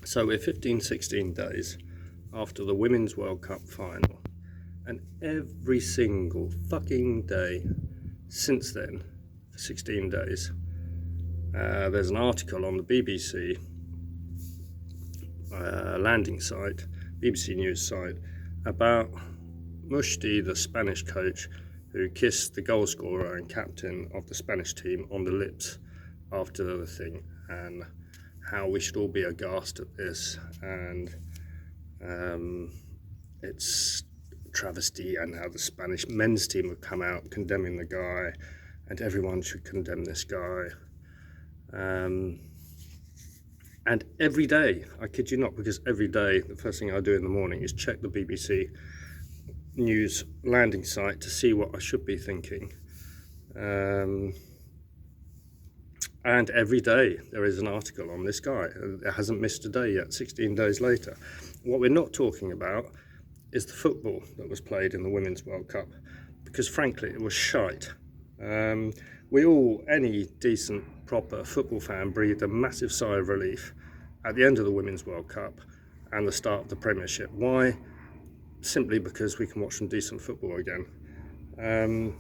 So we're 15, 16 days after the Women's World Cup final, and every single fucking day since then, for 16 days, there's an article on the BBC landing site, BBC News site, about Mushti, the Spanish coach, who kissed the goal scorer and captain of the Spanish team on the lips after the thing, and how we should all be aghast at this, and it's travesty, and how the Spanish men's team have come out condemning the guy, and everyone should condemn this guy. And every day, I kid you not, because every day the first thing I do in the morning is check the BBC News landing site to see what I should be thinking. And every day there is an article on this guy. It hasn't missed a day yet, 16 days later. What we're not talking about is the football that was played in the Women's World Cup, because frankly it was shite. Any decent, proper football fan breathed a massive sigh of relief at the end of the Women's World Cup and the start of the Premiership. Why? Simply because we can watch some decent football again. And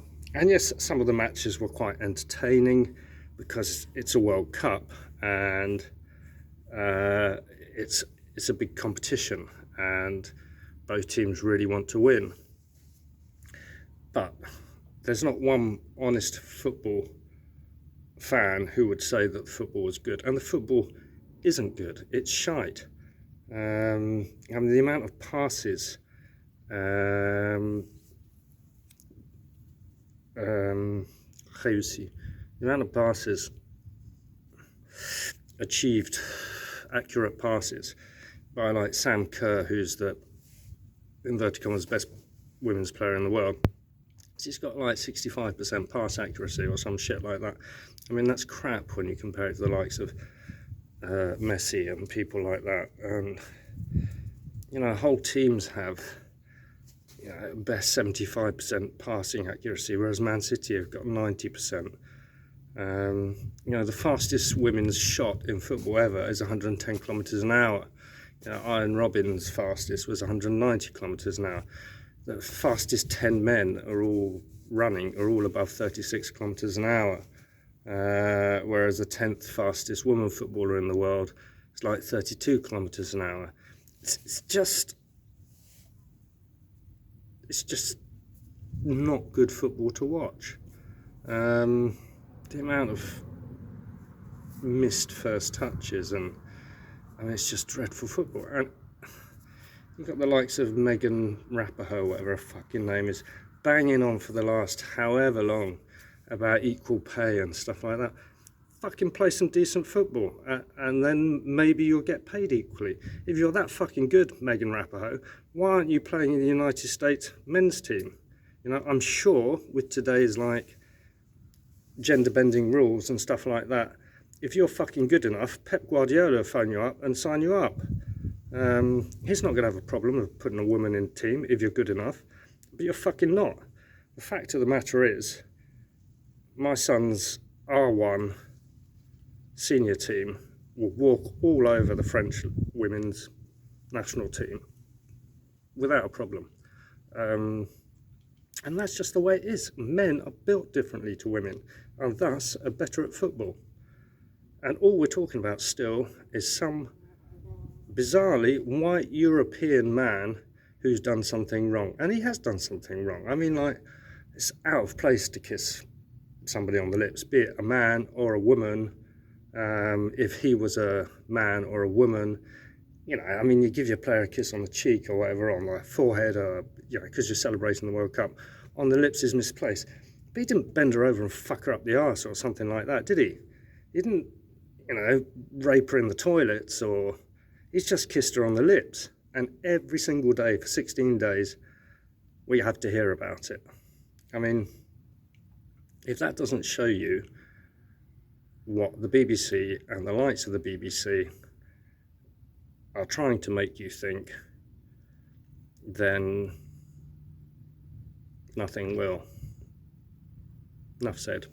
yes, some of the matches were quite entertaining because it's a World Cup, and it's a big competition, and both teams really want to win. But there's not one honest football fan who would say that the football was good, and the football isn't good. It's shite. The amount of passes, the amount of passes achieved, accurate passes by like Sam Kerr, who's the inverted commas best women's player in the world. She's got like 65% pass accuracy or some shit like that. I mean, that's crap when you compare it to the likes of Messi and people like that. And whole teams have best 75% passing accuracy, whereas Man City have got 90%. The fastest women's shot in football ever is 110 kilometres an hour. Iron Robin's fastest was 190 kilometres an hour. The fastest 10 men are all above 36 kilometres an hour, whereas the 10th fastest woman footballer in the world is like 32 kilometres an hour. It's just not good football to watch. The amount of missed first touches, and it's just dreadful football. And you've got the likes of Megan Rapinoe, whatever her fucking name is, banging on for the last however long about equal pay and stuff like that. Fucking play some decent football, and then maybe you'll get paid equally. If you're that fucking good, Megan Rapinoe, why aren't you playing in the United States men's team? I'm sure with today's like gender bending rules and stuff like that, if you're fucking good enough, Pep Guardiola will phone you up and sign you up. He's not going to have a problem with putting a woman in team if you're good enough, but you're fucking not. The fact of the matter is, my son's R1 senior team will walk all over the French women's national team without a problem. And that's just the way it is. Men are built differently to women, and thus are better at football. And all we're talking about still is some bizarrely white European man who's done something wrong. And he has done something wrong. I mean, like, it's out of place to kiss somebody on the lips, be it a man or a woman. If he was a man or a woman, you give your player a kiss on the cheek or whatever, on the forehead, or, because you're celebrating the World Cup. On the lips is misplaced. But he didn't bend her over and fuck her up the arse or something like that, did he? He didn't, rape her in the toilets, or he's just kissed her on the lips. And every single day for 16 days, we have to hear about it. I mean, if that doesn't show you what the BBC and the likes of the BBC are trying to make you think, then nothing will. Enough said.